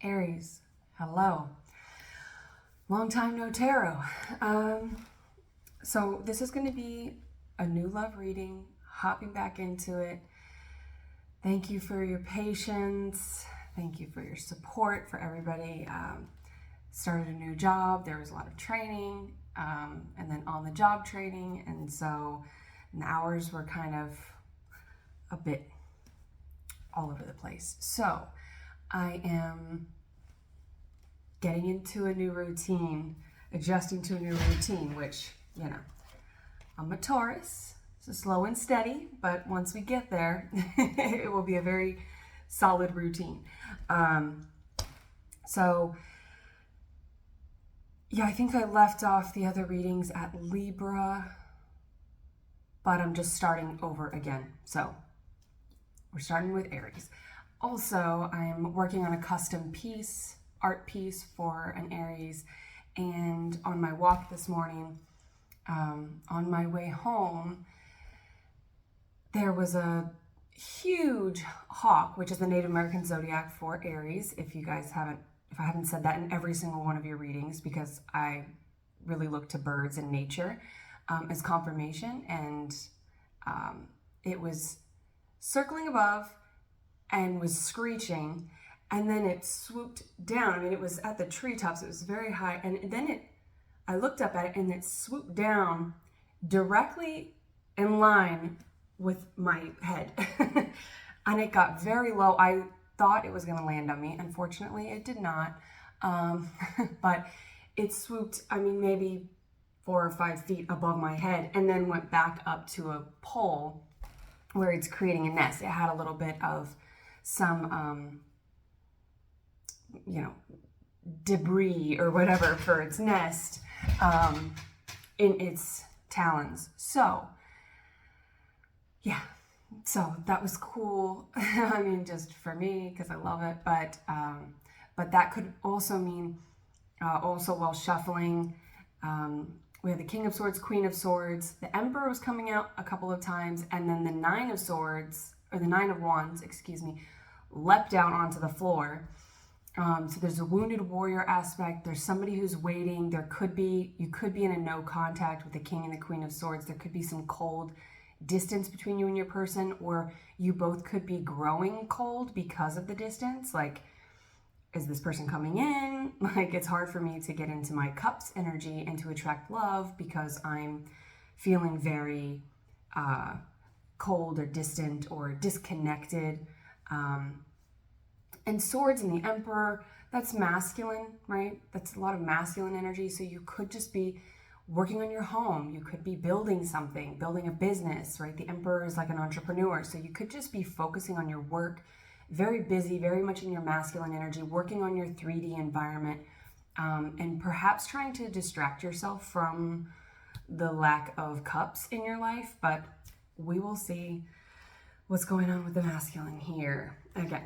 Aries, hello. Long time no tarot. So this is going to be a new love reading, hopping back into it. Thank you for your patience. Thank you for your support, for everybody. Started a new job. There was a lot of training and then on the job training. And so the hours were kind of a bit all over the place. So I am getting into a new routine, adjusting to a new routine, which, you know, I'm a Taurus, so slow and steady, but once we get there, it will be a very solid routine. So, yeah, I think I left off the other readings at Libra, but I'm just starting over again. So we're starting with Aries. Also, I'm working on a custom piece, art piece for an Aries, and on my walk this morning, on my way home, there was a huge hawk, which is the Native American zodiac for Aries. If I haven't said that in every single one of your readings, because I really look to birds and nature as confirmation, and it was circling above and was screeching, and then it swooped down. I mean, it was at the treetops, it was very high, and then I looked up at it, and it swooped down directly in line with my head. And it got very low. I thought it was going to land on me. Unfortunately, it did not. But it swooped, I mean, maybe 4 or 5 feet above my head, and then went back up to a pole where it's creating a nest. It had a little bit of some, debris or whatever for its nest in its talons. So, yeah, so that was cool. I mean, just for me, because I love it, but that could also mean, also while shuffling, we had the King of Swords, Queen of Swords, the Emperor was coming out a couple of times, and then the Nine of Swords, or the Nine of Wands, excuse me, leapt down onto the floor. So there's a wounded warrior aspect. There's somebody who's waiting. You could be in a no contact with the King and the Queen of Swords. There could be some cold distance between you and your person, or you both could be growing cold because of the distance. Like, is this person coming in? Like, it's hard for me to get into my cups energy and to attract love because I'm feeling very cold or distant or disconnected. And swords and the Emperor, that's masculine, right? That's a lot of masculine energy. So you could just be working on your home. You could be building something, building a business, right? The Emperor is like an entrepreneur. So you could just be focusing on your work, very busy, very much in your masculine energy, working on your 3D environment, and perhaps trying to distract yourself from the lack of cups in your life. But we will see what's going on with the masculine here. Again,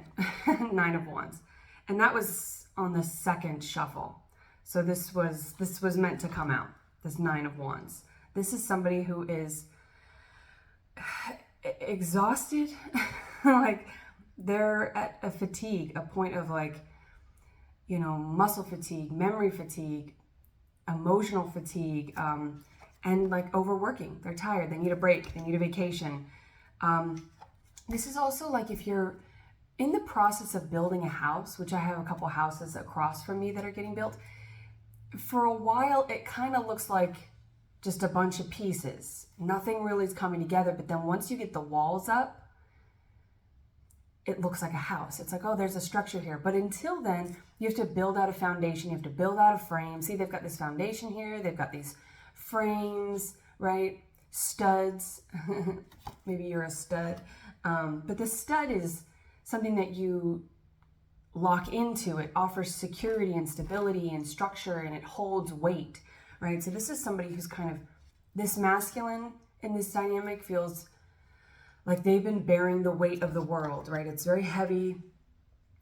Nine of Wands. And that was on the second shuffle. So this was meant to come out, this Nine of Wands. This is somebody who is exhausted. Like, they're at a fatigue, a point of, like, you know, muscle fatigue, memory fatigue, emotional fatigue, and like overworking. They're tired. They need a break. They need a vacation. This is also like if you're in the process of building a house, which I have a couple houses across from me that are getting built. For a while, it kind of looks like just a bunch of pieces. Nothing really is coming together. But then once you get the walls up, it looks like a house. It's like, oh, there's a structure here. But until then, you have to build out a foundation. You have to build out a frame. See, they've got this foundation here. They've got these frames, right? Studs. Maybe you're a stud. But the stud is something that you lock into. It offers security and stability and structure, and it holds weight, right? So this is somebody who's kind of, this masculine in this dynamic feels like they've been bearing the weight of the world, right? It's very heavy,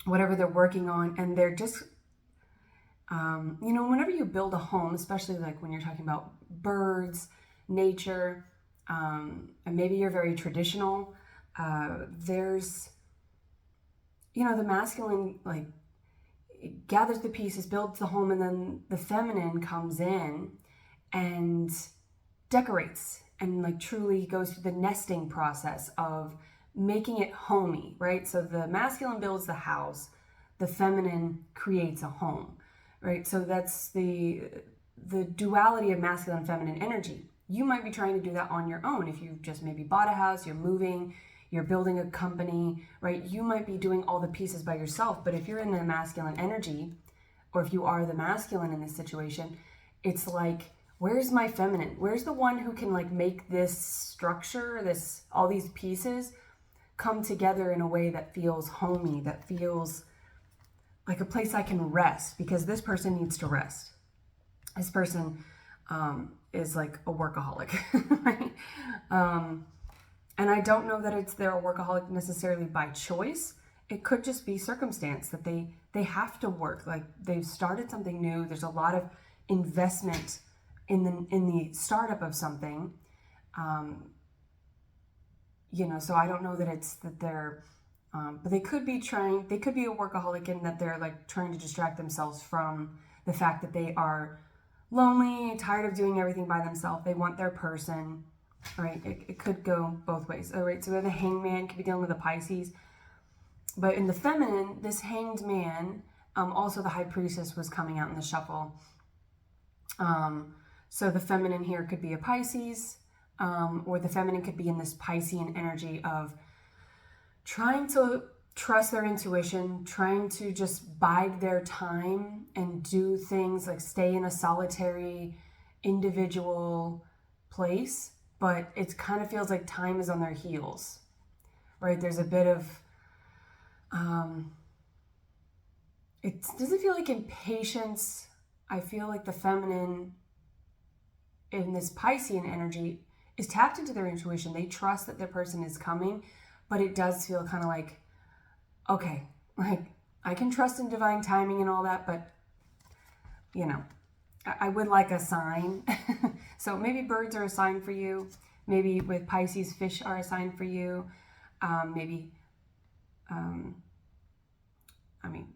whatever they're working on, and they're just, whenever you build a home, especially like when you're talking about birds, nature, and maybe you're very traditional, there's, the masculine, like, gathers the pieces, builds the home, and then the feminine comes in and decorates and like truly goes through the nesting process of making it homey, right? So the masculine builds the house, the feminine creates a home, right? So that's the duality of masculine and feminine energy. You might be trying to do that on your own. If you've just maybe bought a house, you're moving, you're building a company, right? You might be doing all the pieces by yourself. But if you're in the masculine energy, or if you are the masculine in this situation, it's like, where's my feminine? Where's the one who can like make this structure, all these pieces come together in a way that feels homey, that feels like a place I can rest, because this person needs to rest. This person is like a workaholic, right? And I don't know that they're a workaholic necessarily by choice. It could just be circumstance that they have to work. Like they've started something new. There's a lot of investment in the startup of something. So I don't know that it's that they're, but they could be a workaholic in that they're like trying to distract themselves from the fact that they are lonely, tired of doing everything by themselves. They want their person, right? It could go both ways. All right, so the hangman could be dealing with a Pisces. But in the feminine, this hanged man, also the high priestess was coming out in the shuffle. So the feminine here could be a Pisces, or the feminine could be in this Piscean energy of trying to trust their intuition, trying to just bide their time and do things like stay in a solitary, individual place. But it kind of feels like time is on their heels, right? There's a bit of, it doesn't feel like impatience. I feel like the feminine in this Piscean energy is tapped into their intuition. They trust that their person is coming, but it does feel kind of like, okay, like I can trust in divine timing and all that, but I would like a sign. So maybe birds are a sign for you. Maybe with Pisces, fish are a sign for you.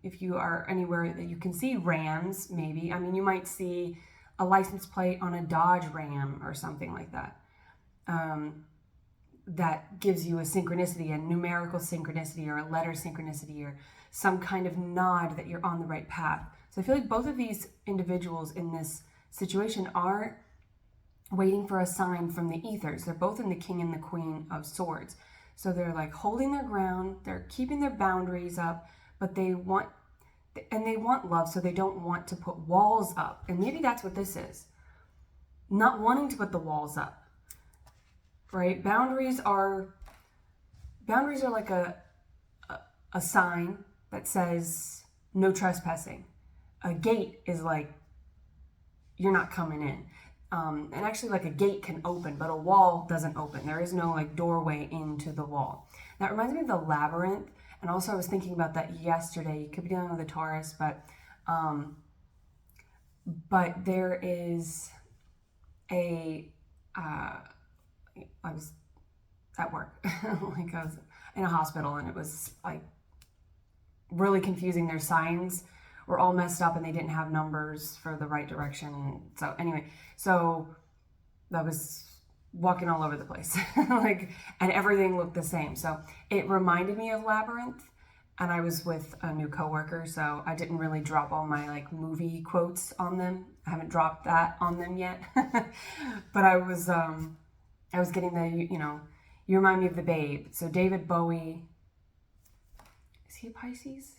If you are anywhere that you can see rams, maybe. You might see a license plate on a Dodge Ram or something like that. That gives you a synchronicity, a numerical synchronicity or a letter synchronicity or some kind of nod that you're on the right path. So I feel like both of these individuals in this situation are waiting for a sign from the ethers. They're both in the King and the Queen of Swords. So they're like holding their ground, they're keeping their boundaries up, but they want love, so they don't want to put walls up. And maybe that's what this is. Not wanting to put the walls up. Right? Boundaries are like a sign that says no trespassing. A gate is like you're not coming in. And actually, like a gate can open, but a wall doesn't open. There is no like doorway into the wall. That reminds me of the labyrinth. And also I was thinking about that yesterday. You could be dealing with a Taurus, but there is I was at work, like I was in a hospital, and it was like really confusing. Their signs were all messed up and they didn't have numbers for the right direction. So anyway, that was walking all over the place, and everything looked the same. So it reminded me of Labyrinth, and I was with a new coworker, so I didn't really drop all my like movie quotes on them. I haven't dropped that on them yet, but I was getting the, you remind me of the Babe. So David Bowie, is he a Pisces?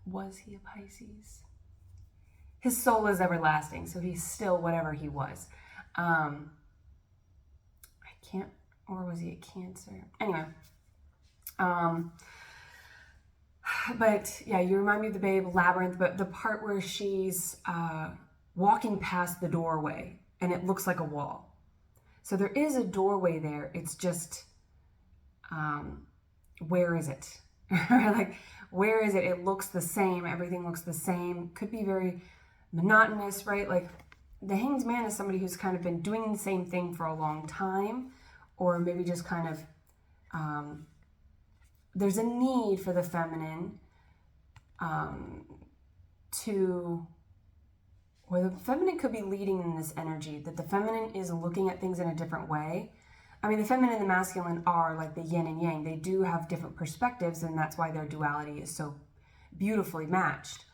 Was he a Pisces? His soul is everlasting, so he's still whatever he was. Or was he a Cancer? Anyway. But yeah, you remind me of the Babe, Labyrinth, but the part where she's walking past the doorway and it looks like a wall. So there is a doorway there. It's just, where is it? Like, where is it? It looks the same. Everything looks the same. Could be very monotonous, right? Like the Hanged Man is somebody who's kind of been doing the same thing for a long time, or maybe just kind of, there's a need for the feminine or the feminine could be leading in this energy, that the feminine is looking at things in a different way. I mean, the feminine and the masculine are like the yin and yang. They do have different perspectives, and that's why their duality is so beautifully matched.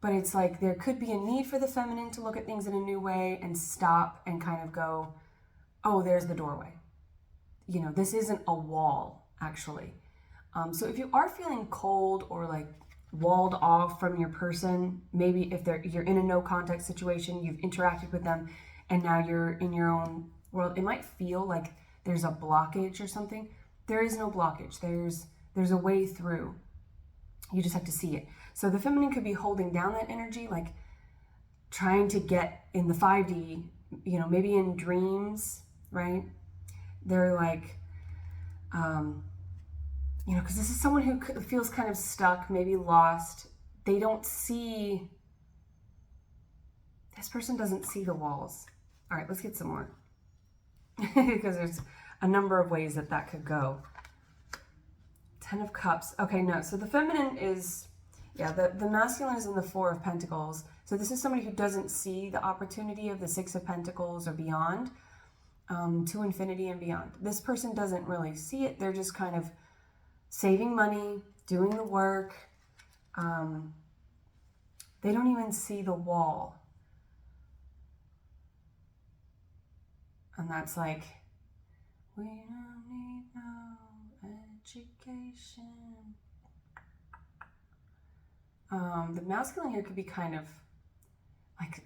But it's like there could be a need for the feminine to look at things in a new way and stop and kind of go, oh, there's the doorway. You know, this isn't a wall, actually. So if you are feeling cold or like walled off from your person, maybe if you're in a no contact situation, you've interacted with them, and now you're in your own world, it might feel like there's a blockage or something. There is no blockage. There's a way through. You just have to see it. So the feminine could be holding down that energy, like trying to get in the 5D, you know, maybe in dreams, right? They're like, you know, because this is someone who feels kind of stuck, maybe lost. They don't see, this person doesn't see the walls. All right, let's get some more. Because there's a number of ways that could go. 10 of Cups. Okay, no, so the feminine is, yeah, the masculine is in the 4 of Pentacles. So this is somebody who doesn't see the opportunity of the 6 of Pentacles or beyond, to infinity and beyond. This person doesn't really see it. They're just kind of saving money, doing the work. They don't even see the wall. And that's like, we don't need no education. The masculine here could be kind of like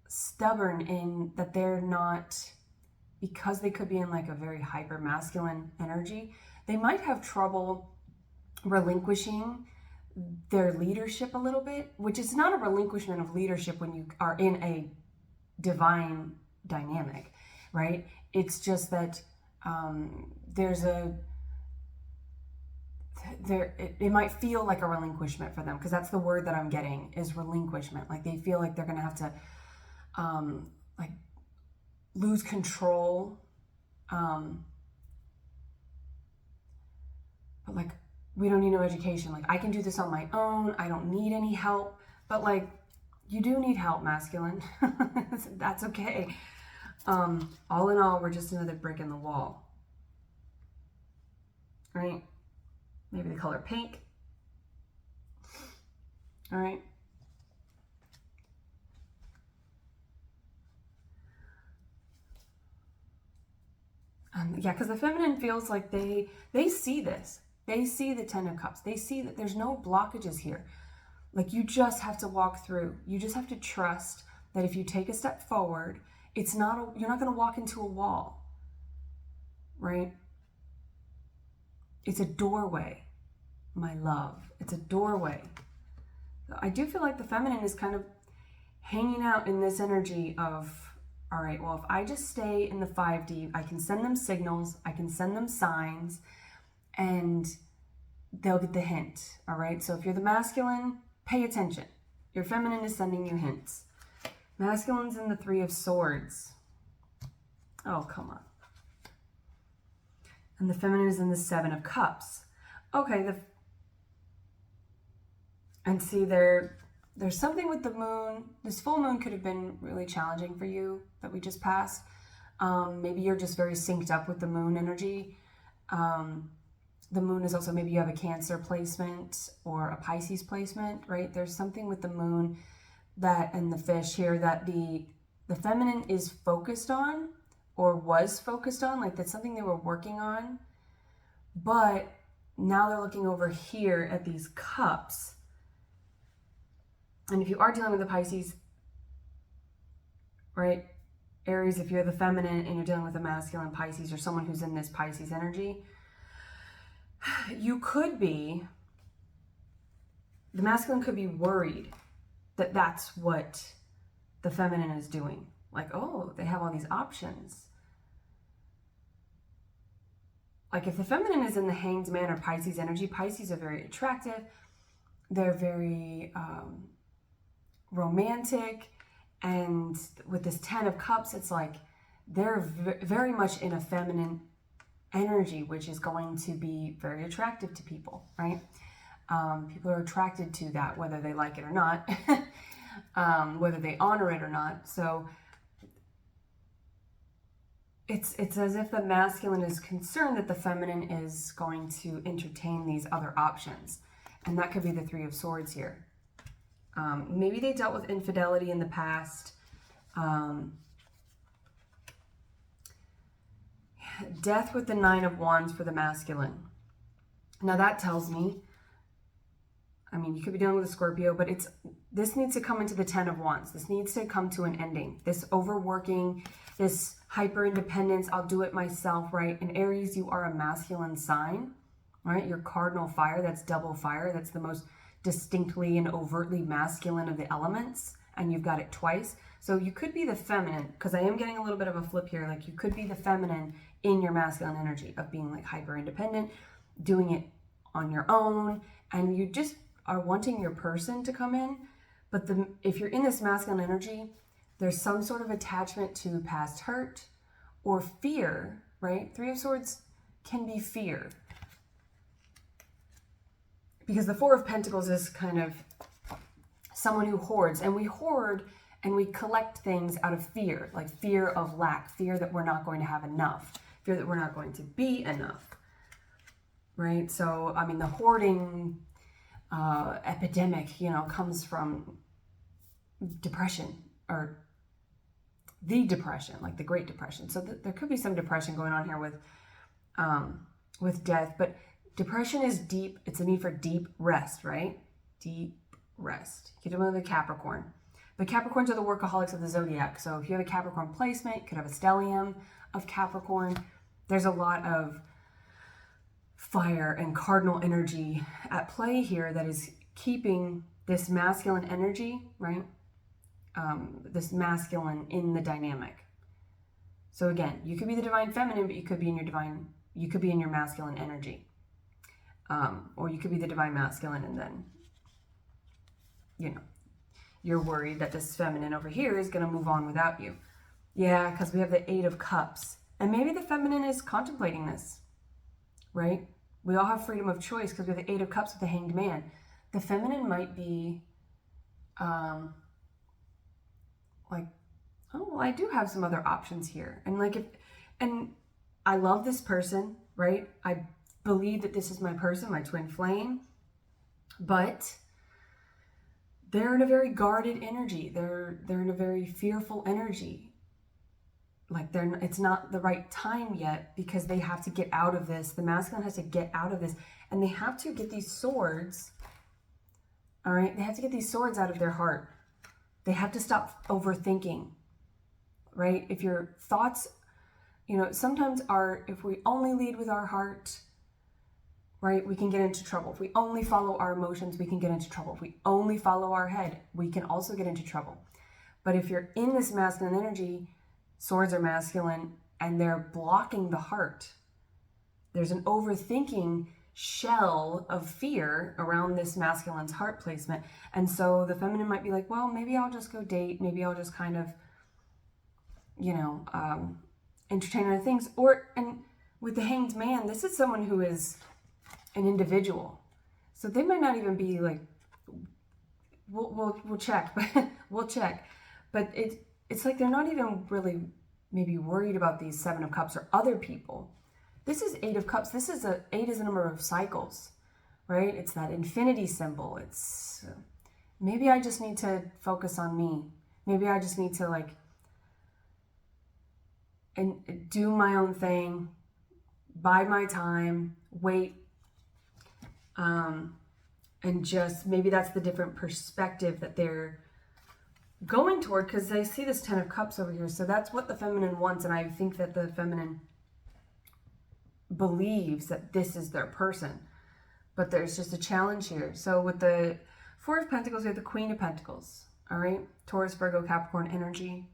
stubborn in that they're not, because they could be in like a very hyper masculine energy, they might have trouble relinquishing their leadership a little bit, which is not a relinquishment of leadership when you are in a divine dynamic, right? It's just that it might feel like a relinquishment for them, because that's the word that I'm getting, is relinquishment. Like they feel like they're going to have to like lose control. But like, we don't need no education. Like, I can do this on my own. I don't need any help. But like, you do need help, masculine. That's okay. All in all, we're just another brick in the wall. Right? Maybe the color pink. All right. Yeah, because the feminine feels like they see this. They see the 10 of Cups. They see that there's no blockages here. Like, you just have to walk through. You just have to trust that if you take a step forward, you're not going to walk into a wall, right? It's a doorway, my love. It's a doorway. I do feel like the feminine is kind of hanging out in this energy of, all right, well, if I just stay in the 5D, I can send them signals, I can send them signs, and they'll get the hint, all right? So if you're the masculine, pay attention. Your feminine is sending you hints. Masculine's in the 3 of Swords. Oh, come on. And the feminine is in the 7 of Cups. Okay, and see, there's something with the moon. This full moon could have been really challenging for you that we just passed. Maybe you're just very synced up with the moon energy. The moon is also, maybe you have a Cancer placement or a Pisces placement, right? There's something with the moon and the fish here that the feminine is focused on, or was focused on, like that's something they were working on. But now they're looking over here at these cups. And if you are dealing with the Pisces, right? Aries, if you're the feminine and you're dealing with a masculine Pisces, or someone who's in this Pisces energy, the masculine could be worried that that's what the feminine is doing. Like, oh, they have all these options. Like, if the feminine is in the Hanged Man or Pisces energy, Pisces are very attractive. They're very romantic. And with this 10 of Cups, it's like they're very much in a feminine energy, which is going to be very attractive to people, right? People are attracted to that, whether they like it or not, whether they honor it or not. So it's as if the masculine is concerned that the feminine is going to entertain these other options. And that could be the Three of Swords here. Maybe they dealt with infidelity in the past. Death with the Nine of Wands for the masculine. Now that tells me, I mean, you could be dealing with a Scorpio, but this needs to come into the Ten of Wands. This needs to come to an ending. This overworking, this hyper independence, I'll do it myself, right? In Aries, you are a masculine sign, right? You're cardinal fire, that's double fire. That's the most distinctly and overtly masculine of the elements, and you've got it twice. So you could be the feminine, because I am getting a little bit of a flip here. Like, you could be the feminine in your masculine energy of being like hyper independent, doing it on your own, and you just are wanting your person to come in. But if you're in this masculine energy, there's some sort of attachment to past hurt or fear, right? Three of Swords can be fear. Because the Four of Pentacles is kind of someone who hoards, and we hoard and we collect things out of fear, like fear of lack, fear that we're not going to have enough, fear that we're not going to be enough, right? So, I mean, the hoarding epidemic, comes from depression, or the depression, like the Great Depression. So there could be some depression going on here with death, but depression is deep. It's a need for deep rest, right? Deep rest. You can do it with a Capricorn. But Capricorns are the workaholics of the zodiac. So if you have a Capricorn placement, you could have a stellium of Capricorn. There's a lot of fire and cardinal energy at play here that is keeping this masculine energy, right? This masculine in the dynamic. So again, you could be the divine feminine, but you could be in your masculine energy. Or you could be the divine masculine, and then, you're worried that this feminine over here is going to move on without you. Yeah, because we have the Eight of Cups. And maybe the feminine is contemplating this, right? We all have freedom of choice because we have the Eight of Cups with the Hanged Man. The feminine might be like, oh, well, I do have some other options here. And I love this person, right? I believe that this is my person, my twin flame, but they're in a very guarded energy. They're in a very fearful energy. Like it's not the right time yet, because they have to get out of this. The masculine has to get out of this, and they have to get these swords. All right. They have to get these swords out of their heart. They have to stop overthinking, right? If your thoughts, sometimes if we only lead with our heart, right, we can get into trouble. If we only follow our emotions, we can get into trouble. If we only follow our head, we can also get into trouble. But if you're in this masculine energy, swords are masculine, and they're blocking the heart. There's an overthinking shell of fear around this masculine's heart placement. And so the feminine might be like, well, maybe I'll just go date. Maybe I'll just kind of, entertain other things. And with the Hanged Man, this is someone who is an individual. So they might not even be like, we'll check, but we'll check. But it's like they're not even really maybe worried about these Seven of Cups or other people. This is Eight of Cups. Eight is a number of cycles, right? It's that infinity symbol. It's maybe I just need to focus on me. Maybe I just need to and do my own thing, bide my time, wait, and just maybe that's the different perspective that they're going toward, because I see this Ten of Cups over here. So that's what the feminine wants, and I think that the feminine believes that this is their person, but there's just a challenge here. So with the Four of Pentacles, we have the Queen of Pentacles. All right, Taurus, Virgo, Capricorn energy.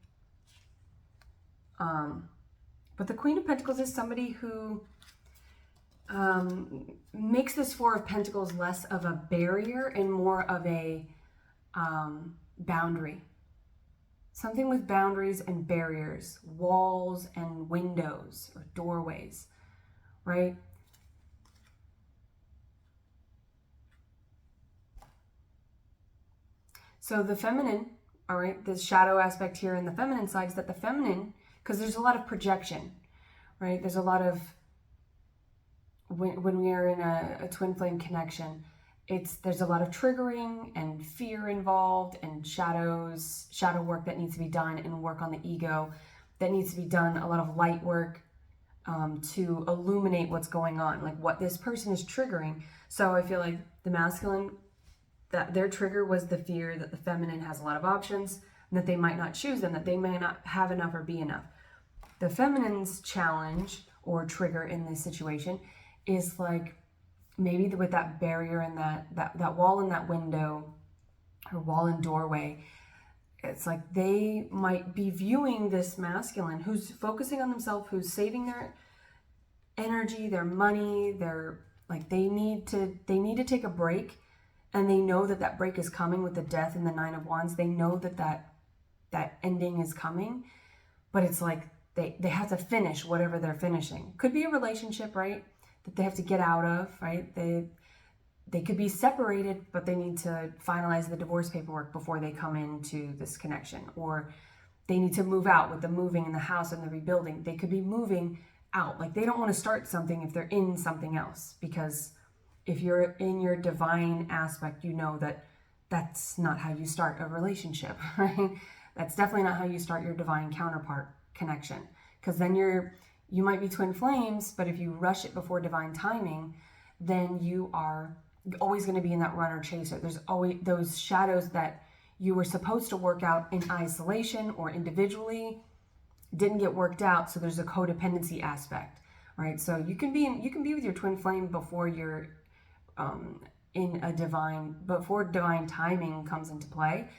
But the Queen of Pentacles is somebody who makes this Four of Pentacles less of a barrier and more of a boundary. Something with boundaries and barriers, walls and windows or doorways, right? So the feminine, all right, the shadow aspect here in the feminine side is that the feminine, because there's a lot of projection, right? There's a lot of, when we are in a twin flame connection, there's a lot of triggering and fear involved and shadow work that needs to be done, and work on the ego that needs to be done, a lot of light work to illuminate what's going on, like what this person is triggering. So I feel like the masculine, that their trigger was the fear that the feminine has a lot of options and that they might not choose them, that they may not have enough or be enough. The feminine's challenge or trigger in this situation is like maybe with that barrier and that wall in that window or wall and doorway. It's like they might be viewing this masculine who's focusing on themselves, who's saving their energy, their money, they need to take a break, and they know that break is coming with the Death and the Nine of Wands. They know that ending is coming, but it's like they have to finish whatever they're finishing. Could be a relationship, right, that they have to get out of, right? They could be separated, but they need to finalize the divorce paperwork before they come into this connection. Or they need to move out with the moving in the house and the rebuilding. They could be moving out. Like they don't want to start something if they're in something else. Because if you're in your divine aspect, you know that that's not how you start a relationship, right? That's definitely not how you start your divine counterpart connection. Because then you might be twin flames, but if you rush it before divine timing, then you are always going to be in that runner chaser. There's always those shadows that you were supposed to work out in isolation or individually didn't get worked out. So there's a codependency aspect, right? So you can be with your twin flame before you're before divine timing comes into play.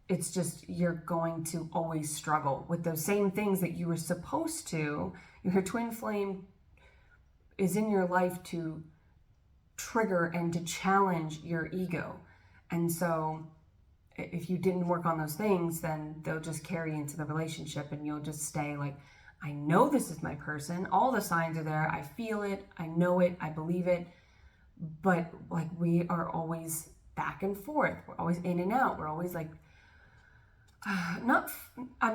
It's just you're going to always struggle with those same things that you were supposed to. Your twin flame is in your life to trigger and to challenge your ego. And so if you didn't work on those things, then they'll just carry into the relationship, and you'll just stay like, I know this is my person. All the signs are there. I feel it. I know it. I believe it. But like we are always back and forth. We're always in and out. We're always like,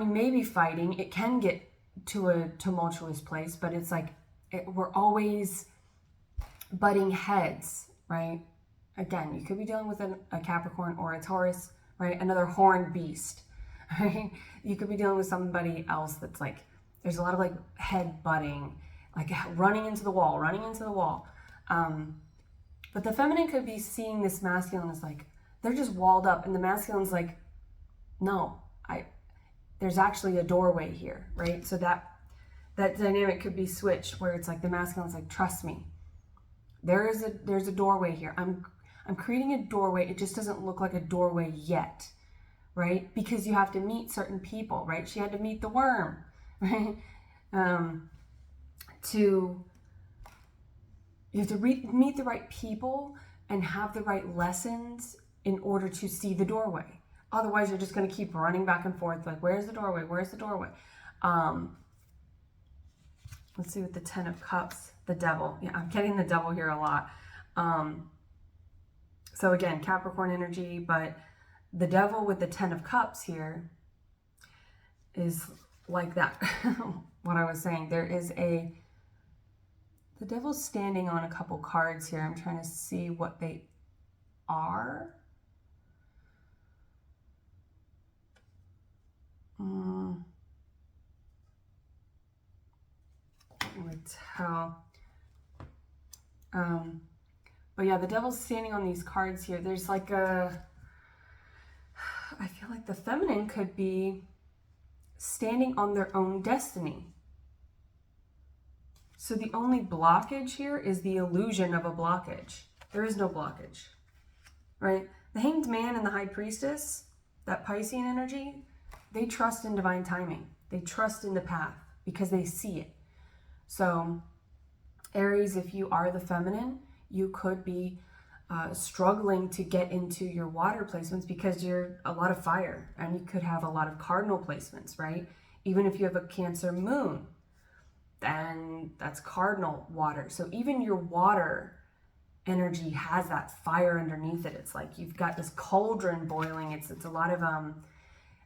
maybe fighting. It can get to a tumultuous place, but it's like we're always butting heads, right? Again, you could be dealing with a Capricorn or a Taurus, right? Another horned beast, right? You could be dealing with somebody else that's like, there's a lot of like head butting, like running into the wall. But the feminine could be seeing this masculine as like, they're just walled up, and the masculine's like, no, there's actually a doorway here, right? So that dynamic could be switched, where it's like the masculine's like, trust me, there's a doorway here. I'm creating a doorway. It just doesn't look like a doorway yet, right? Because you have to meet certain people, right? She had to meet the worm, right? You have to meet the right people and have the right lessons in order to see the doorway. Otherwise, you're just going to keep running back and forth, like, where's the doorway? Where's the doorway? Let's see, with the 10 of Cups, the Devil. Yeah, I'm getting the Devil here a lot. So again, Capricorn energy, but the Devil with the 10 of Cups here is like that. What I was saying, the Devil's standing on a couple cards here. I'm trying to see what they are. Can't really tell. But yeah, the Devil's standing on these cards here. There's like I feel like the feminine could be standing on their own destiny. So the only blockage here is the illusion of a blockage. There is no blockage, right? The Hanged Man and the High Priestess, that Piscean energy, they trust in divine timing. They trust in the path because they see it. So Aries, if you are the feminine, you could be struggling to get into your water placements because you're a lot of fire, and you could have a lot of cardinal placements, right? Even if you have a Cancer moon, then that's cardinal water. So even your water energy has that fire underneath it. It's like you've got this cauldron boiling. It's a lot of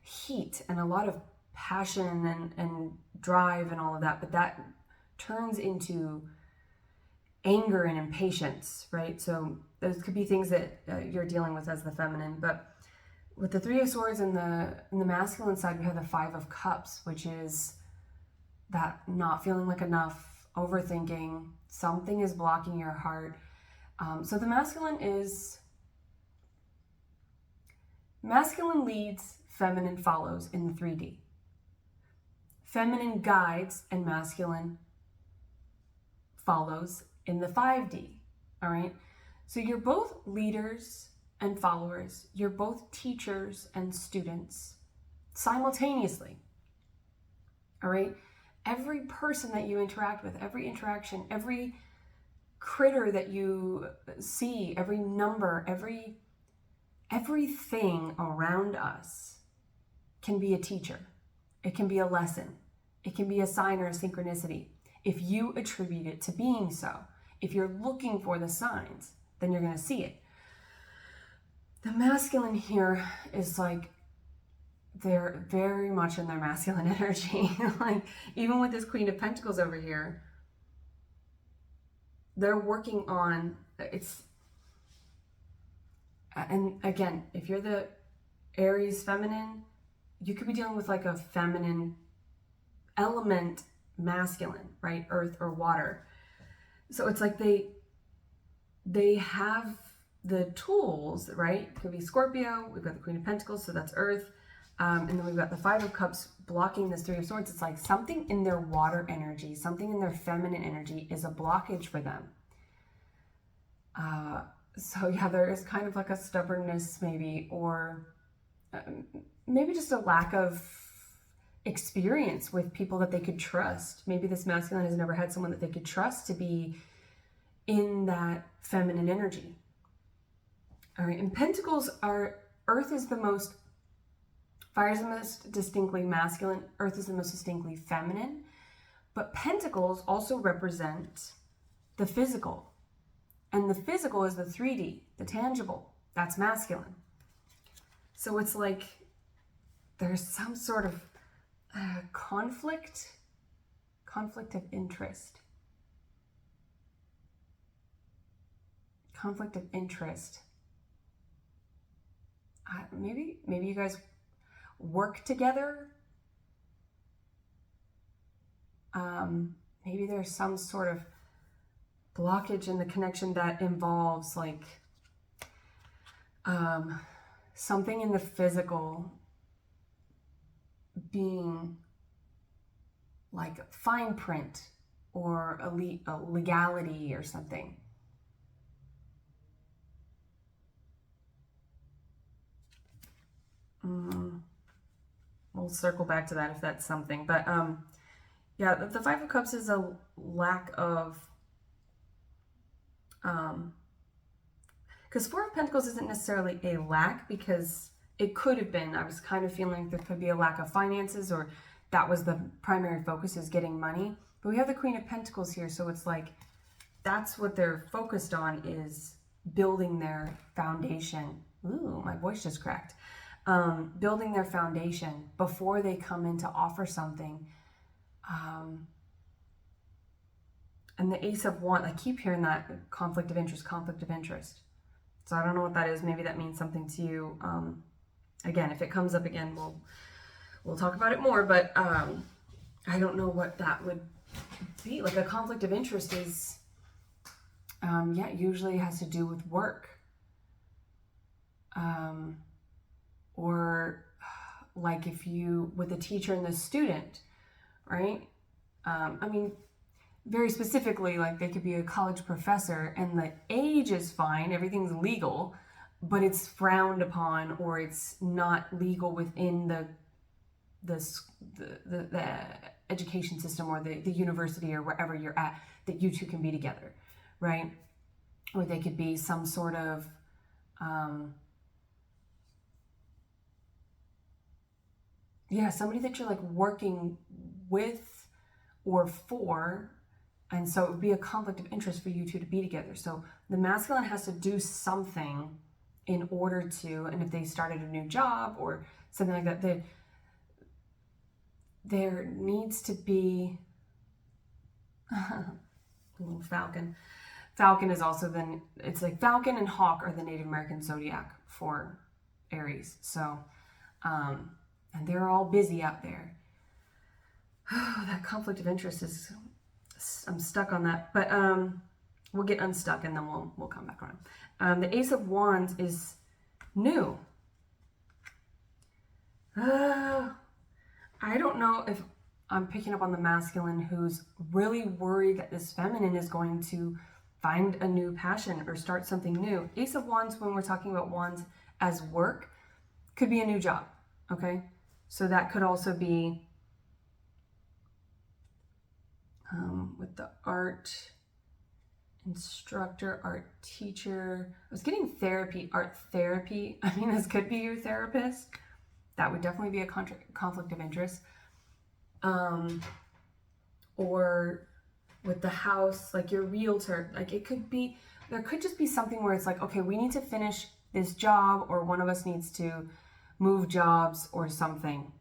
heat and a lot of passion and drive and all of that, but that turns into anger and impatience, right? So those could be things that you're dealing with as the feminine. But with the Three of Swords and the masculine side, we have the Five of Cups, which is that not feeling like enough, overthinking, something is blocking your heart. So the masculine leads, feminine follows in the 3D. Feminine guides and masculine follows in the 5D, all right? So you're both leaders and followers. You're both teachers and students simultaneously, all right? Every person that you interact with, every interaction, every critter that you see, every number, everything around us can be a teacher. It can be a lesson. It can be a sign or a synchronicity. If you attribute it to being so, if you're looking for the signs, then you're going to see it. The masculine here is like, they're very much in their masculine energy. Like, even with this Queen of Pentacles over here, they're working on, and again, if you're the Aries feminine, you could be dealing with like a feminine element masculine, right? Earth or water. So it's like they have the tools, right? It could be Scorpio. We've got the Queen of Pentacles, so that's Earth. And then we've got the Five of Cups blocking this Three of Swords. It's like something in their water energy, something in their feminine energy is a blockage for them. So yeah, there is kind of like a stubbornness maybe, or maybe just a lack of experience with people that they could trust. Maybe this masculine has never had someone that they could trust to be in that feminine energy. All right, and Pentacles are, Earth is the most, Fire is the most distinctly masculine, Earth is the most distinctly feminine, but Pentacles also represent the physical. And the physical is the 3D, the tangible, that's masculine. So it's like there's some sort of conflict of interest. Conflict of interest. Maybe you guys work together. Maybe there's some sort of blockage in the connection that involves like something in the physical being like fine print or a legality or something. We'll circle back to that if that's something. But yeah, the Five of Cups is a lack of, because Four of Pentacles isn't necessarily a lack, because it could have been. I was kind of feeling there could be a lack of finances, or that was the primary focus, is getting money. But we have the Queen of Pentacles here, so it's like that's what they're focused on, is building their foundation. Ooh, my voice just cracked. Building their foundation before they come in to offer something. And the Ace of Wands, I keep hearing that conflict of interest. So I don't know what that is. Maybe that means something to you. Again, if it comes up again, we'll talk about it more, but I don't know what that would be. Like a conflict of interest is, yeah, usually has to do with work. Or like if you, with the teacher and the student, right? I mean, very specifically, like they could be a college professor and the age is fine, everything's legal, but it's frowned upon, or it's not legal within the education system or the university or wherever you're at, that you two can be together, right? Or they could be some sort of yeah, somebody that you're like working with or for, And so it would be a conflict of interest for you two to be together. So the masculine has to do something in order to, and if they started a new job or something like that, there needs to be a little falcon. Falcon is also then, it's like Falcon and Hawk are the Native American zodiac for Aries. So, and they're all busy out there. That conflict of interest is, I'm stuck on that, but we'll get unstuck and then we'll come back around. The Ace of Wands is new. I don't know if I'm picking up on the masculine who's really worried that this feminine is going to find a new passion or start something new. Ace of Wands, when we're talking about wands as work, could be a new job, okay? So that could also be with the art instructor, art teacher. I was getting therapy, art therapy. I mean, this could be your therapist. That would definitely be a conflict of interest. Or with the house, like your realtor, like it could be, there could just be something where it's like, okay, we need to finish this job, or one of us needs to move jobs or something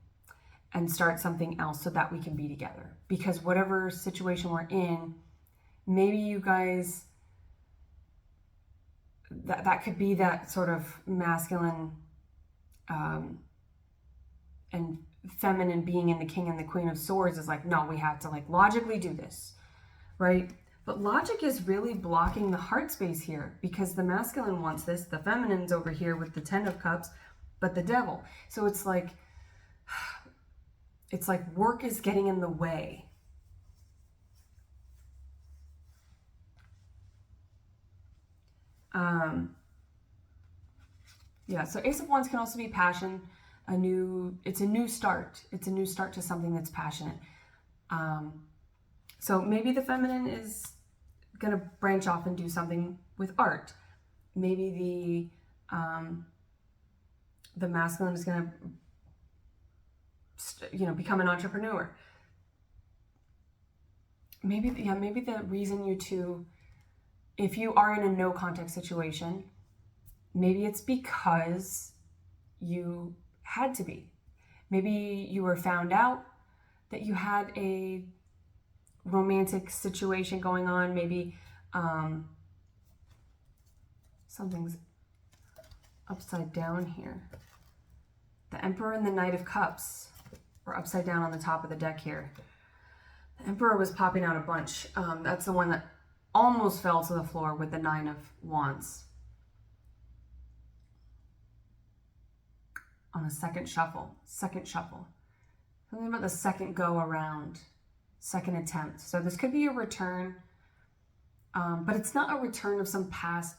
and start something else so that we can be together. Because whatever situation we're in, maybe you guys, that could be that sort of masculine and feminine being in the King and the Queen of Swords is like, no, we have to like logically do this, right? But logic is really blocking the heart space here, because the masculine wants this, the feminine's over here with the Ten of Cups, but the Devil. So it's like work is getting in the way. Yeah, so Ace of Wands can also be passion, it's a new start. It's a new start to something that's passionate. So maybe the feminine is going to branch off and do something with art. Maybe the masculine is going to, become an entrepreneur. Maybe the reason you two, if you are in a no contact situation, maybe it's because you had to be. Maybe you were found out that you had a romantic situation going on. Maybe something's upside down here. The Emperor and the Knight of Cups were upside down on the top of the deck here. The Emperor was popping out a bunch. That's the one that almost fell to the floor with the Nine of Wands. On a second shuffle. Something about the second go around, second attempt. So this could be a return, but it's not a return of some past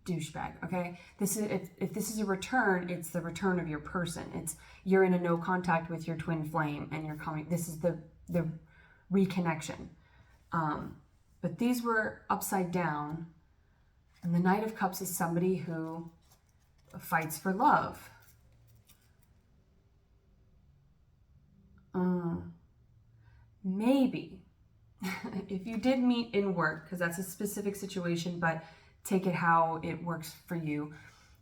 douchebag, okay? This is if this is a return, it's the return of your person. It's you're in a no contact with your twin flame and you're coming. This is the reconnection. But these were upside down, and the Knight of Cups is somebody who fights for love. Maybe if you did meet in work, because that's a specific situation, but take it how it works for you.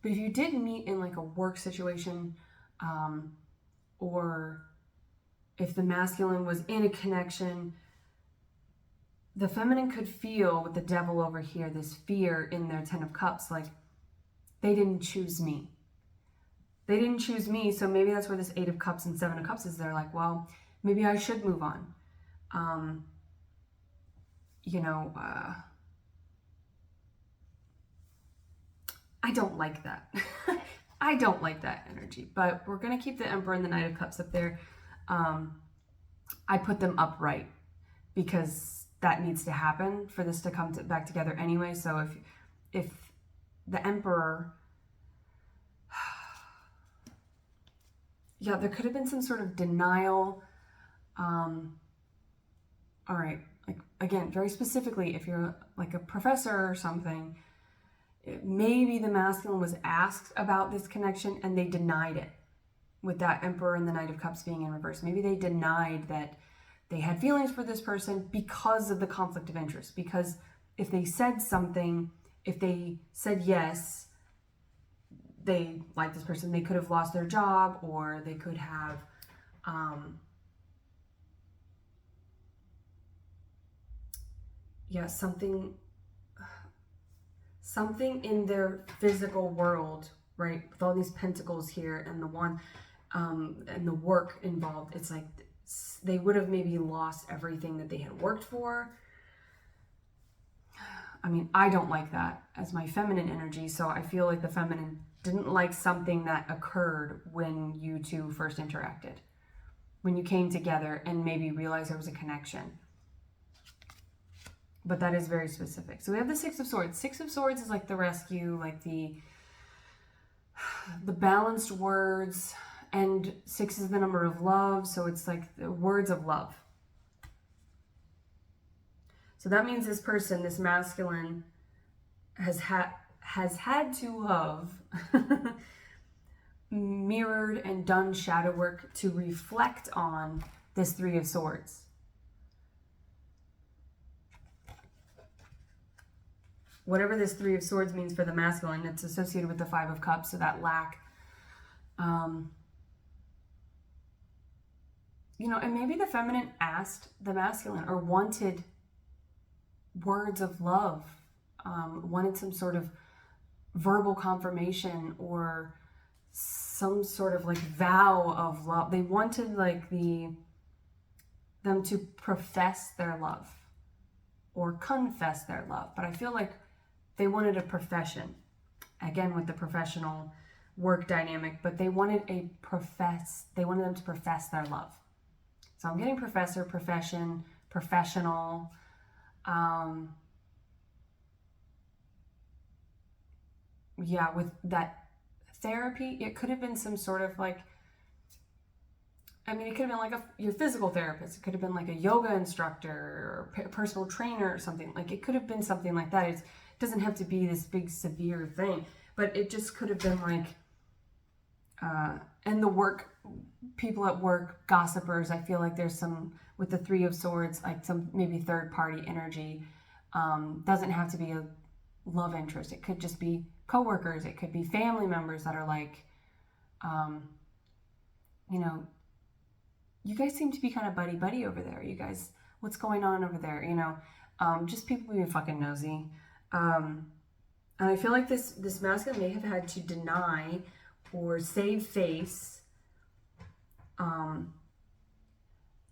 But if you did meet in like a work situation, or if the masculine was in a connection, the feminine could feel with the Devil over here, this fear in their Ten of Cups, like they didn't choose me. They didn't choose me, so maybe that's where this Eight of Cups and Seven of Cups is. They're like, well, maybe I should move on. I don't like that. I don't like that energy, but we're going to keep the Emperor and the Knight of Cups up there. I put them upright because that needs to happen for this to come back together anyway. So if the Emperor, yeah, there could have been some sort of denial. All right, like again, very specifically, if you're like a professor or something, maybe the masculine was asked about this connection and they denied it with that Emperor and the Knight of Cups being in reverse. Maybe they denied that they had feelings for this person because of the conflict of interest. Because if they said something, if they said yes, they like this person, they could have lost their job, or they could have something in their physical world, right, with all these pentacles here and the one and the work involved. It's like they would have maybe lost everything that they had worked for. I mean, I don't like that as my feminine energy, so I feel like the feminine didn't like something that occurred when you two first interacted, when you came together and maybe realized there was a connection. But that is very specific. So we have the Six of Swords. Six of Swords is like the rescue, like the balanced words, and 6 is the number of love, so it's like the words of love. So that means this person, this masculine, has had to have mirrored and done shadow work to reflect on this 3 of Swords. Whatever this 3 of Swords means for the masculine, it's associated with the 5 of Cups, so that lack. You know, and maybe the feminine asked the masculine, or wanted words of love, wanted some sort of verbal confirmation, or some sort of like vow of love. They wanted like them to profess their love or confess their love. But I feel like they wanted a profession, again with the professional work dynamic, but they wanted them to profess their love. So I'm getting professor, profession, professional. Yeah, with that therapy, it could have been some sort of like, I mean, it could have been like your physical therapist. It could have been like a yoga instructor or personal trainer or something. Like, it could have been something like that. It doesn't have to be this big severe thing, but it just could have been like, and the work, people at work, gossipers. I feel like there's some, with the 3 of Swords, like some maybe third party energy. Doesn't have to be a love interest. It could just be coworkers. It could be family members that are like, you know, you guys seem to be kind of buddy over there. You guys, what's going on over there? You know, just people being fucking nosy. And I feel like this masculine may have had to deny or save face. And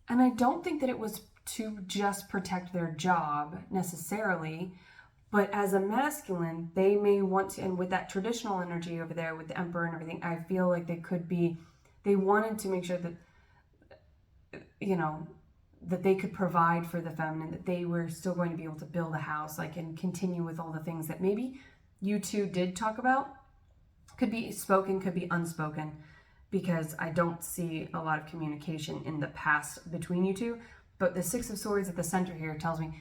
I don't think that it was to just protect their job necessarily, but as a masculine, they may want to, and with that traditional energy over there with the Emperor and everything, I feel like they wanted to make sure that, you know, that they could provide for the feminine, that they were still going to be able to build a house, like, and continue with all the things that maybe you two did talk about. Could be spoken, could be unspoken, because I don't see a lot of communication in the past between you two. But the 6 of Swords at the center here tells me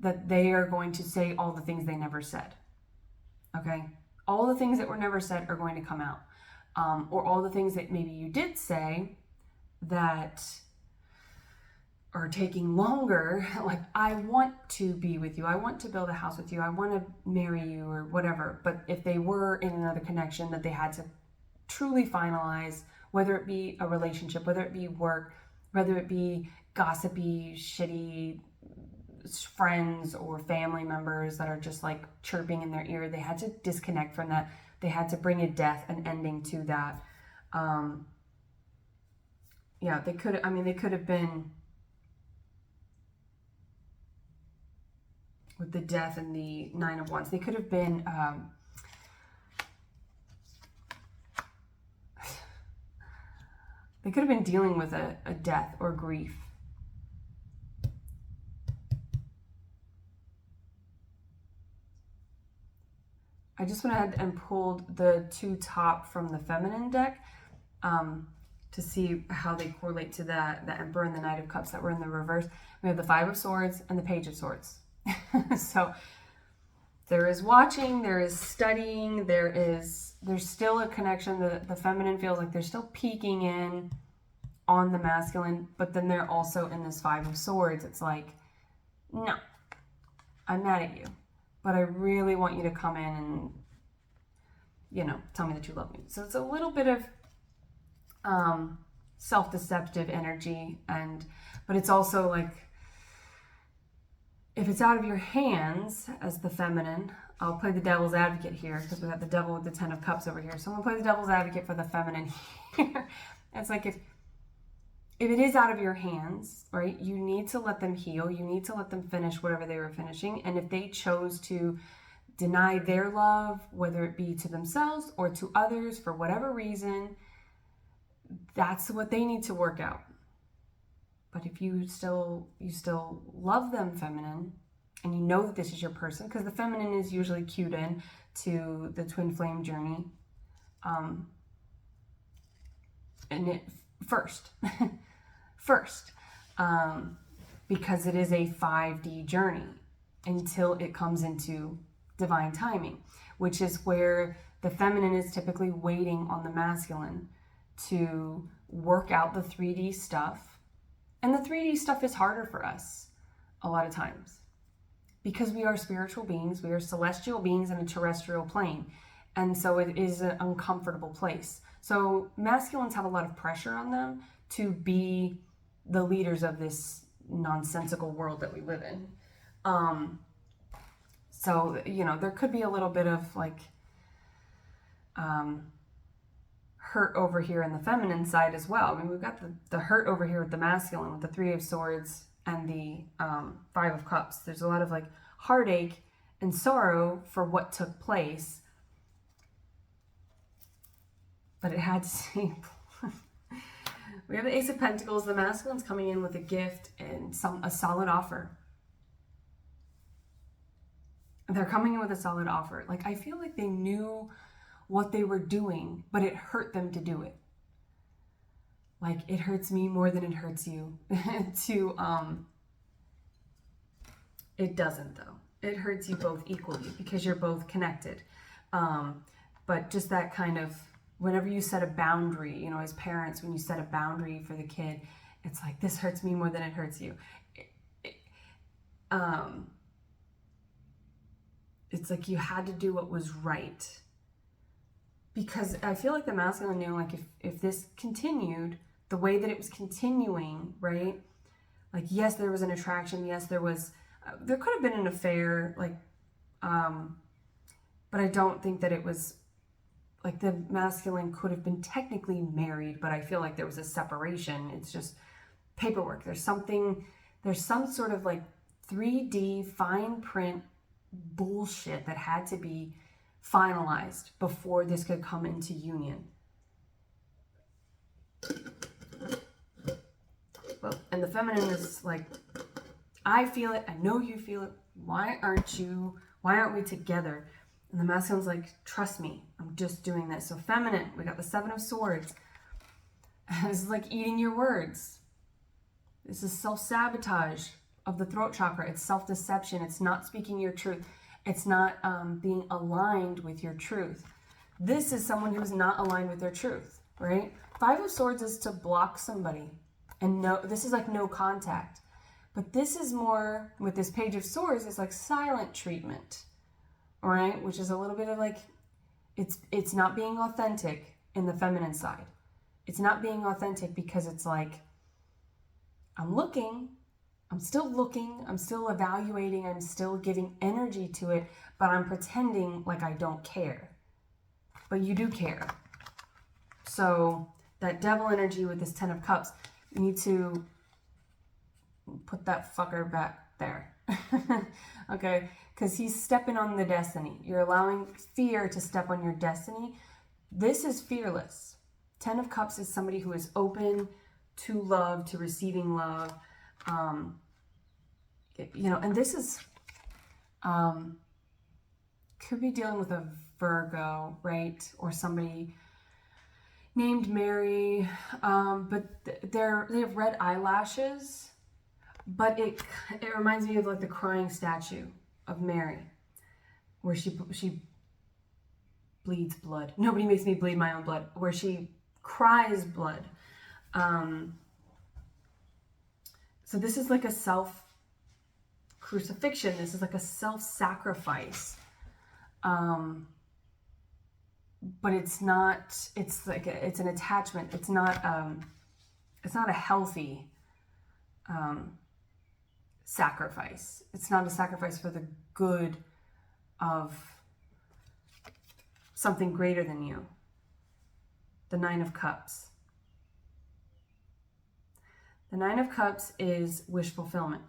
that they are going to say all the things they never said. Okay? All the things that were never said are going to come out. Or all the things that maybe you did say that are taking longer, like, I want to be with you, I want to build a house with you, I want to marry you, or whatever. But if they were in another connection that they had to truly finalize, whether it be a relationship, whether it be work, whether it be gossipy, shitty friends or family members that are just like chirping in their ear, they had to disconnect from that. They had to bring a death, an ending to that. Yeah, they could have been, with the death and the 9 of Wands, they could have been, they could have been dealing with a death or grief. I just went ahead and pulled the 2 top from the feminine deck to see how they correlate to the Emperor and the Knight of Cups that were in the reverse. We have the 5 of Swords and the Page of Swords. So there is watching, there is studying, there's still a connection. The feminine feels like they're still peeking in on the masculine, but then they're also in this Five of Swords. It's like, no, I'm mad at you, but I really want you to come in and, you know, tell me that you love me. So it's a little bit of self-deceptive energy, but it's also like, if it's out of your hands as the feminine, I'll play the devil's advocate here because we got the devil with the 10 of cups over here. So I'm going to play the devil's advocate for the feminine here. It's like if it is out of your hands, right, you need to let them heal. You need to let them finish whatever they were finishing. And if they chose to deny their love, whether it be to themselves or to others for whatever reason, that's what they need to work out. But if you still love them, feminine, and you know that this is your person, because the feminine is usually cued in to the twin flame journey, and it first, because it is a 5D journey until it comes into divine timing, which is where the feminine is typically waiting on the masculine to work out the 3D stuff. And the 3D stuff is harder for us a lot of times because we are spiritual beings, we are celestial beings in a terrestrial plane. And so it is an uncomfortable place. So masculines have a lot of pressure on them to be the leaders of this nonsensical world that we live in. So, you know, there could be a little bit of like hurt over here in the feminine side as well. I mean, we've got the hurt over here with the masculine, with the 3 of Swords and the 5 of Cups. There's a lot of like heartache and sorrow for what took place. But it had to see. We have the Ace of Pentacles. The masculine's coming in with a gift and a solid offer. They're coming in with a solid offer. Like, I feel like they knew what they were doing, but it hurt them to do it. Like, it hurts me more than it hurts you. It doesn't though. It hurts you both equally because you're both connected. But just that kind of, whenever you set a boundary, you know, as parents, when you set a boundary for the kid, it's like, this hurts me more than it hurts you. It's like you had to do what was right. Because I feel like the masculine knew, like, if this continued the way that it was continuing, right? Like, yes, there was an attraction. Yes, there could have been an affair, like, but I don't think that it was, like, the masculine could have been technically married, but I feel like there was a separation. It's just paperwork. There's some sort of, like, 3D fine print bullshit that had to be finalized before this could come into union. Well, and the feminine is like, I feel it, I know you feel it, why aren't we together? And the masculine's like, trust me, I'm just doing this. So feminine, we got the 7 of Swords. This is like eating your words. This is self-sabotage of the throat chakra. It's self-deception. It's not speaking your truth. It's not being aligned with your truth. This is someone who is not aligned with their truth, right? 5 of Swords is to block somebody. And no, this is like no contact. But this is more, with this Page of Swords, it's like silent treatment, all right? Which is a little bit of like, it's not being authentic in the feminine side. It's not being authentic because it's like, I'm still looking, I'm still evaluating, I'm still giving energy to it, but I'm pretending like I don't care. But you do care. So that devil energy with this 10 of Cups, you need to put that fucker back there. Okay? Because he's stepping on the destiny. You're allowing fear to step on your destiny. This is fearless. 10 of Cups is somebody who is open to love, to receiving love. You know, and this is, could be dealing with a Virgo, right? Or somebody named Mary, but they have red eyelashes, but it reminds me of like the crying statue of Mary, where she bleeds blood. Nobody makes me bleed my own blood. Where she cries blood. So this is like a self-crucifixion. This is like a self-sacrifice. But it's not, it's like, it's an attachment. It's not a healthy sacrifice. It's not a sacrifice for the good of something greater than you. The Nine of Cups. The Nine of Cups is wish fulfillment.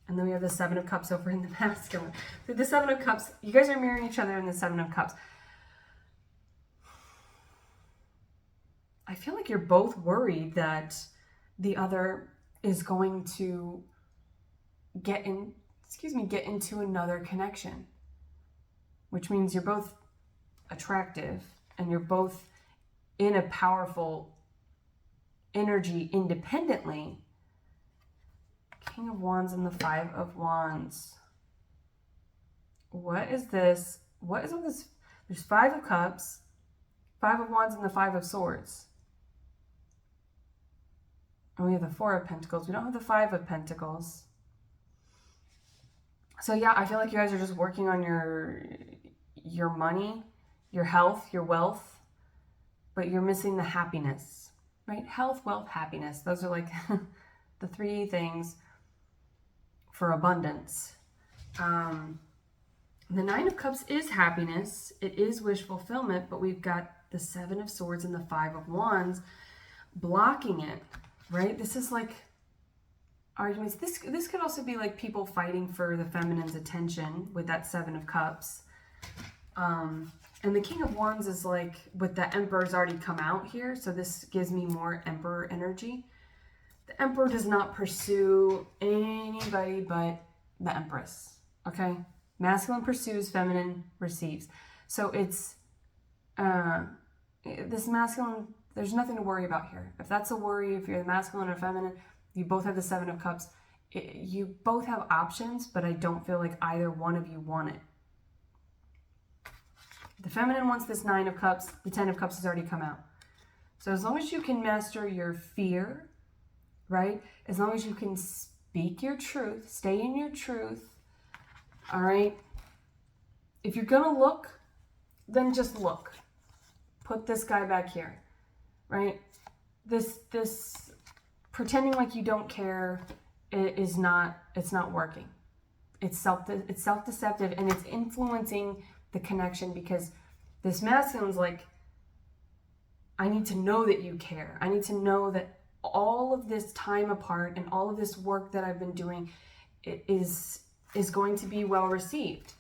And then we have the Seven of Cups over in the masculine. So the Seven of Cups, you guys are mirroring each other in the Seven of Cups. I feel like you're both worried that the other is going to get into another connection, which means you're both attractive and you're both in a powerful energy independently. King of Wands and the Five of Wands. What is this? What is all this? There's Five of Cups, Five of Wands, and the Five of Swords. And we have the Four of Pentacles. We don't have the Five of Pentacles. So yeah, I feel like you guys are just working on your money, your health, your wealth, but you're missing the happiness, right? Health, wealth, happiness. Those are like the three things for abundance. The Nine of Cups is happiness. It is wish fulfillment, but we've got the Seven of Swords and the Five of Wands blocking it, right? This is like arguments. This could also be like people fighting for the feminine's attention with that Seven of Cups. And the King of Wands is like, with the Emperor's already come out here, so this gives me more Emperor energy. The Emperor does not pursue anybody but the Empress, okay? Masculine pursues, feminine receives. So it's, this masculine, there's nothing to worry about here. If that's a worry, if you're the masculine or feminine, you both have the Seven of Cups. You both have options, but I don't feel like either one of you want it. The feminine wants this Nine of Cups. The Ten of Cups has already come out. So as long as you can master your fear, right? As long as you can speak your truth, stay in your truth, all right? If you're going to look, then just look. Put this guy back here, right? This pretending like you don't care it's not working. It's self-deceptive, and it's influencing the connection, because this masculine's like, I need to know that you care. I need to know that all of this time apart and all of this work that I've been doing is going to be well received.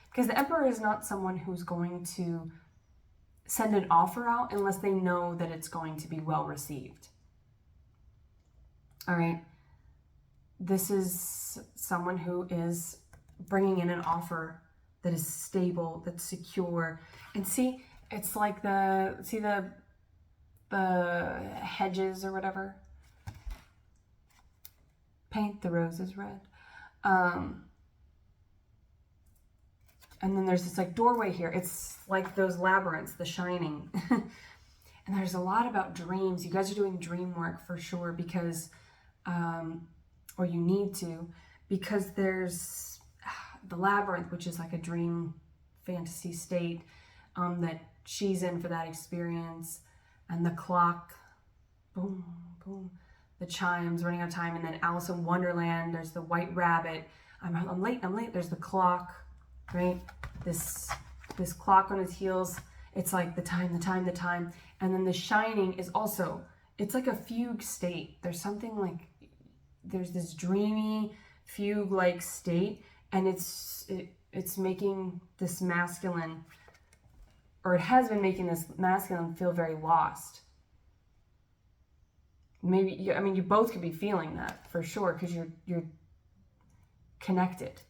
Because the Emperor is not someone who's going to send an offer out unless they know that it's going to be well received. All right. This is someone who is bringing in an offer that is stable, that's secure. And see, it's like the hedges or whatever. Paint the roses red. And then there's this like doorway here. It's like those labyrinths, The Shining. And there's a lot about dreams. You guys are doing dream work for sure, because, or you need to, because there's the labyrinth, which is like a dream fantasy state that she's in for that experience. And the clock, boom, boom, the chimes, running out of time. And then Alice in Wonderland, there's the white rabbit. I'm late. There's the clock, right? This clock on his heels. It's like the time. And then The Shining is also, it's like a fugue state. There's something like, there's this dreamy fugue-like state, and it's making this masculine, or it has been making this masculine feel very lost. Maybe, you both could be feeling that for sure, because you're connected.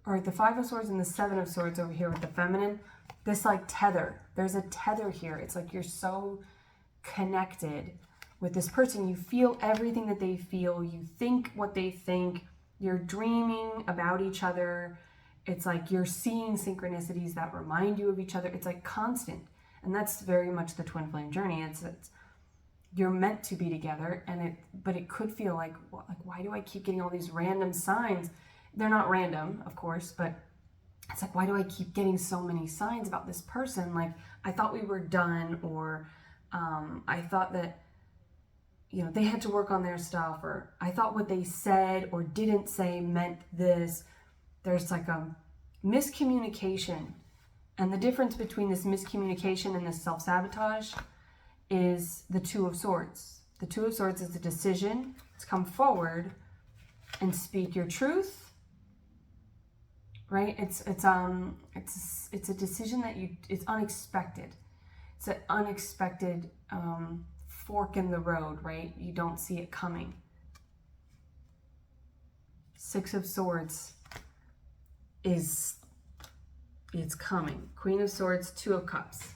All right, the Five of Swords and the Seven of Swords over here with the feminine. This like tether. There's a tether here. It's like you're so connected with this person. You feel everything that they feel. You think what they think. You're dreaming about each other. It's like you're seeing synchronicities that remind you of each other. It's like constant. And that's very much the twin flame journey. It's you're meant to be together, but it could feel like why do I keep getting all these random signs? They're not random, of course, but it's like, why do I keep getting so many signs about this person? Like, I thought we were done, or I thought that, they had to work on their stuff, or I thought what they said or didn't say meant this. There's like a miscommunication. And the difference between this miscommunication and this self-sabotage is the Two of Swords. The Two of Swords is a decision to come forward and speak your truth, right? It's a decision that it's unexpected. It's an unexpected fork in the road, right? You don't see it coming. Six of Swords it's coming. Queen of Swords, Two of Cups.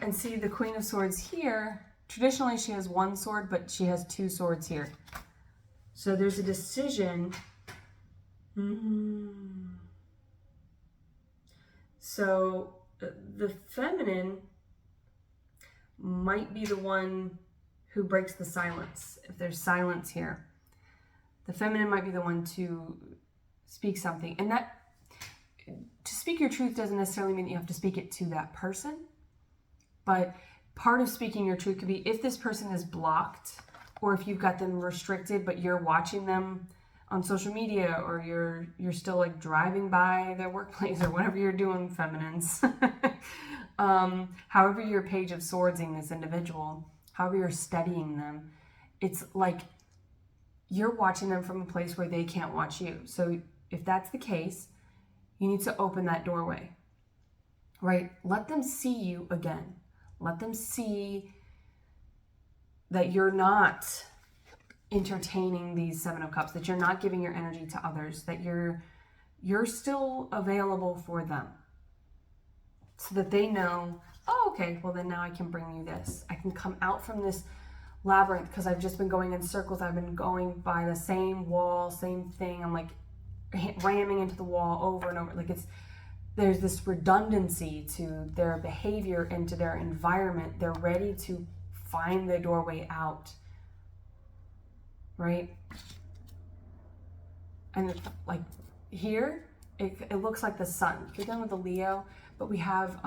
And see, the Queen of Swords here, traditionally she has one sword, but she has two swords here. So there's a decision. So the feminine might be the one who breaks the silence. If there's silence here, the feminine might be the one to speak something. And that, to speak your truth doesn't necessarily mean that you have to speak it to that person. But part of speaking your truth could be if this person is blocked, or if you've got them restricted, but you're watching them on social media, or you're still like driving by their workplace, or whatever you're doing, feminines. However you're Page of Swordsing this individual, however you're studying them, it's like you're watching them from a place where they can't watch you. So if that's the case, you need to open that doorway, right? Let them see you again. Let them see that you're not entertaining these Seven of Cups, that you're not giving your energy to others, that you're still available for them, so that they know, oh, okay, well then now I can bring you this. I can come out from this labyrinth because I've just been going in circles. I've been going by the same wall, same thing. I'm like ramming into the wall over and over. Like there's this redundancy to their behavior and to their environment. They're ready to find the doorway out, right? And like here, it looks like the sun. You're done with the Leo, but we have,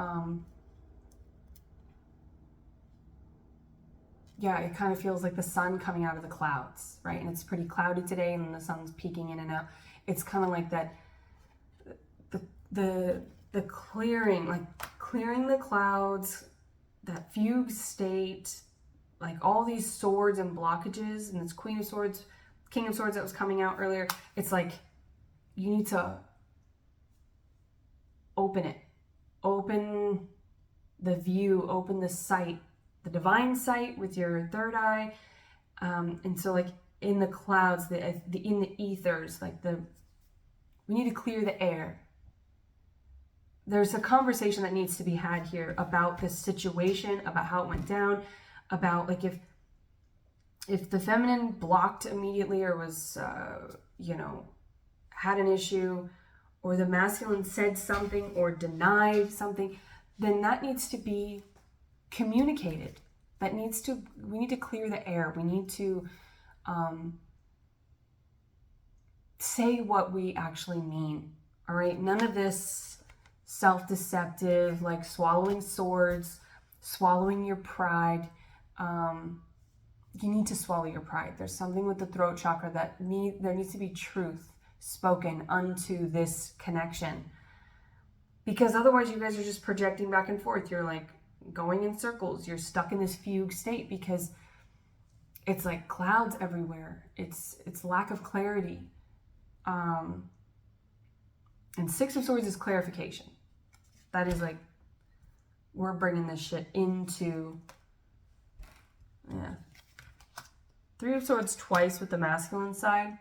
it kind of feels like the sun coming out of the clouds, right? And it's pretty cloudy today, and the sun's peeking in and out. It's kind of like that, the clearing, like clearing the clouds, that fugue state, like all these swords and blockages, and this Queen of Swords, King of Swords that was coming out earlier. It's like you need to open it, open the view, open the sight, the divine sight with your third eye. And so like in the clouds, in the ethers, like we need to clear the air. There's a conversation that needs to be had here about this situation, about how it went down, about like if the feminine blocked immediately, or was, had an issue, or the masculine said something or denied something, then that needs to be communicated. We need to clear the air. We need to say what we actually mean. All right. None of this self-deceptive, like swallowing swords, swallowing your pride. You need to swallow your pride. There's something with the throat chakra that there needs to be truth spoken unto this connection, because otherwise you guys are just projecting back and forth. You're like going in circles. You're stuck in this fugue state because it's like clouds everywhere. It's lack of clarity. And Six of Swords is clarification. That is like, we're bringing this shit into, Three of Swords twice with the masculine side.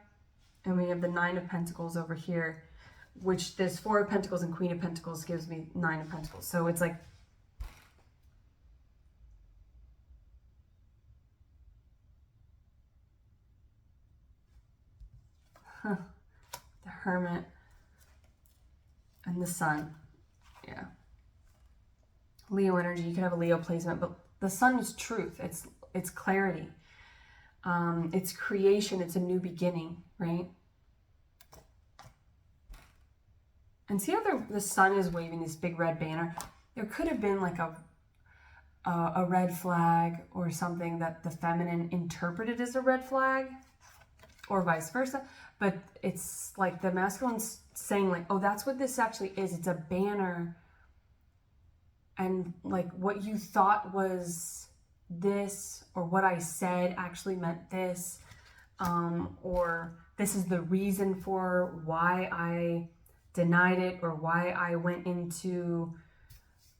And we have the Nine of Pentacles over here, which this Four of Pentacles and Queen of Pentacles gives me Nine of Pentacles. So it's like, the Hermit. and the sun. Yeah. Leo energy, you could have a Leo placement, but the sun is truth. It's clarity. It's creation. It's a new beginning, right? And see how the sun is waving this big red banner? There could have been like a red flag or something that the feminine interpreted as a red flag, or vice versa. But it's like the masculine's saying like, oh, that's what this actually is. It's a banner. And like what you thought was this, or what I said actually meant this, or this is the reason for why I denied it, or why I went into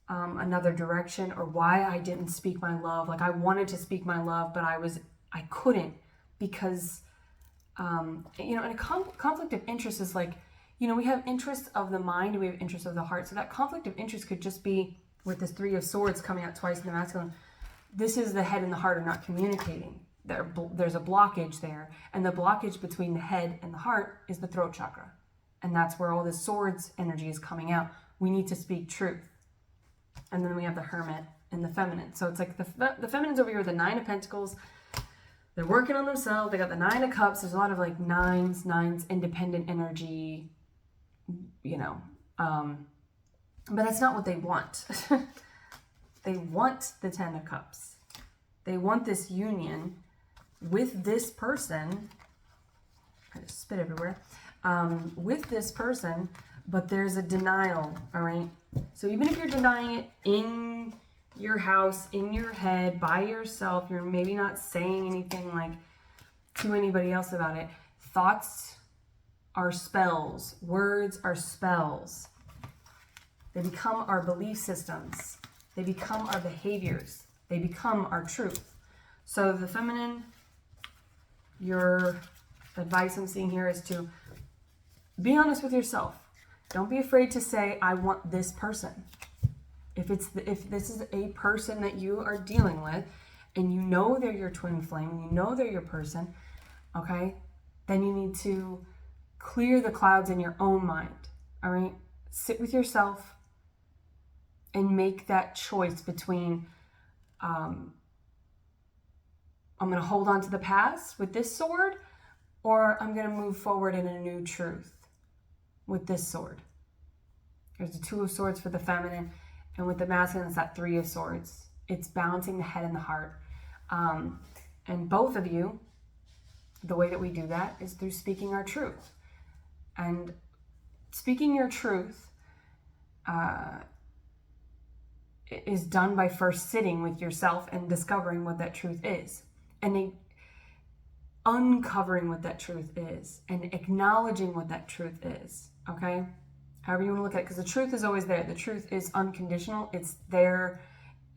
another direction, or why I didn't speak my love. Like I wanted to speak my love, but I couldn't because, you know, and a conflict of interest is like, you know, we have interests of the mind and we have interests of the heart. So that conflict of interest could just be with this Three of Swords coming out twice in the masculine. This is the head and the heart are not communicating. There's a blockage there. And the blockage between the head and the heart is the throat chakra. And that's where all this swords energy is coming out. We need to speak truth. And then we have the Hermit and the feminine. So it's like the feminine's over here with the Nine of Pentacles. They're working on themselves. They got the Nine of Cups. There's a lot of like nines, independent energy, you know. But that's not what they want. They want the Ten of Cups. They want this union with this person. I just spit everywhere. With this person, but there's a denial, all right? So even if you're denying it in your house, in your head, by yourself, you're maybe not saying anything like to anybody else about it. Thoughts are spells. Words are spells. They become our belief systems. They become our behaviors. They become our truth. So the feminine, your advice I'm seeing here is to be honest with yourself. Don't be afraid to say, I want this person. If this is a person that you are dealing with, and you know they're your twin flame, you know they're your person, okay, then you need to clear the clouds in your own mind, all right? Sit with yourself and make that choice between, I'm going to hold on to the past with this sword, or I'm going to move forward in a new truth with this sword. There's the Two of Swords for the feminine, and with the masculine, it's that Three of Swords. It's balancing the head and the heart. And both of you, the way that we do that is through speaking our truth. And speaking your truth is done by first sitting with yourself and discovering what that truth is. And uncovering what that truth is. And acknowledging what that truth is. Okay? However you want to look at it. Because the truth is always there. The truth is unconditional. It's there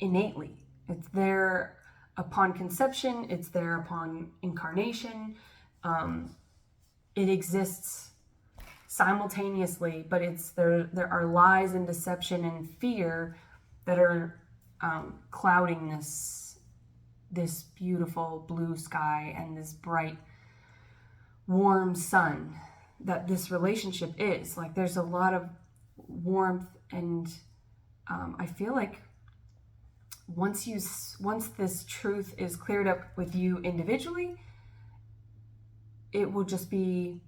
innately. It's there upon conception. It's there upon incarnation. It exists simultaneously, but there are lies and deception and fear that are clouding this beautiful blue sky and this bright, warm sun that this relationship is. Like there's a lot of warmth, and I feel like once this truth is cleared up with you individually, it will just be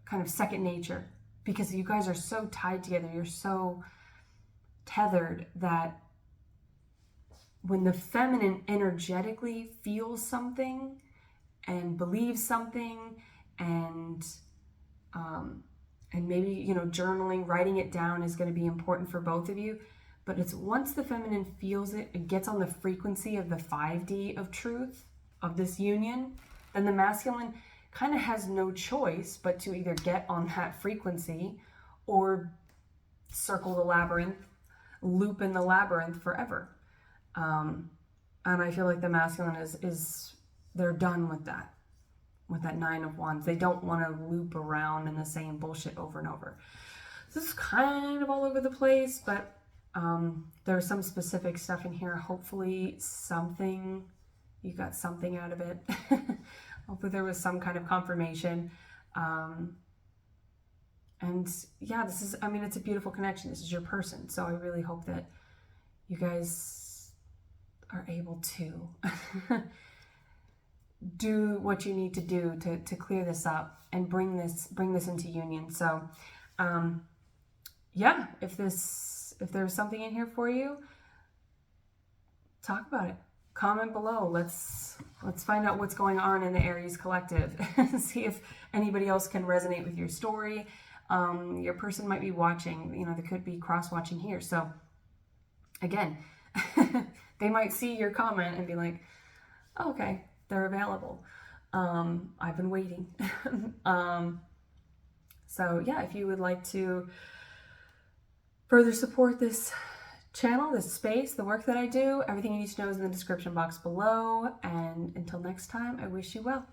kind of second nature, because you guys are so tied together. You're so tethered that when the feminine energetically feels something and believes something, and maybe, you know, journaling, writing it down is going to be important for both of you. But it's once the feminine feels it and gets on the frequency of the 5D of truth, of this union, then the masculine kind of has no choice but to either get on that frequency or circle the labyrinth, loop in the labyrinth forever. And I feel like the masculine is they're done with that Nine of Wands. They don't want to loop around in the same bullshit over and over. This is kind of all over the place, but there's some specific stuff in here. Hopefully you got something out of it. Hopefully there was some kind of confirmation. And yeah, this is, I mean, it's a beautiful connection. This is your person. So I really hope that you guys are able to do what you need to do to clear this up and bring this into union. So yeah, if there's something in here for you, talk about it. Comment below. Let's find out what's going on in the Aries collective. See if anybody else can resonate with your story. Your person might be watching. You know, there could be cross-watching here. So again, they might see your comment and be like, oh, okay, they're available. I've been waiting. So yeah, if you would like to further support this channel, this space, the work that I do, everything you need to know is in the description box below. And until next time, I wish you well.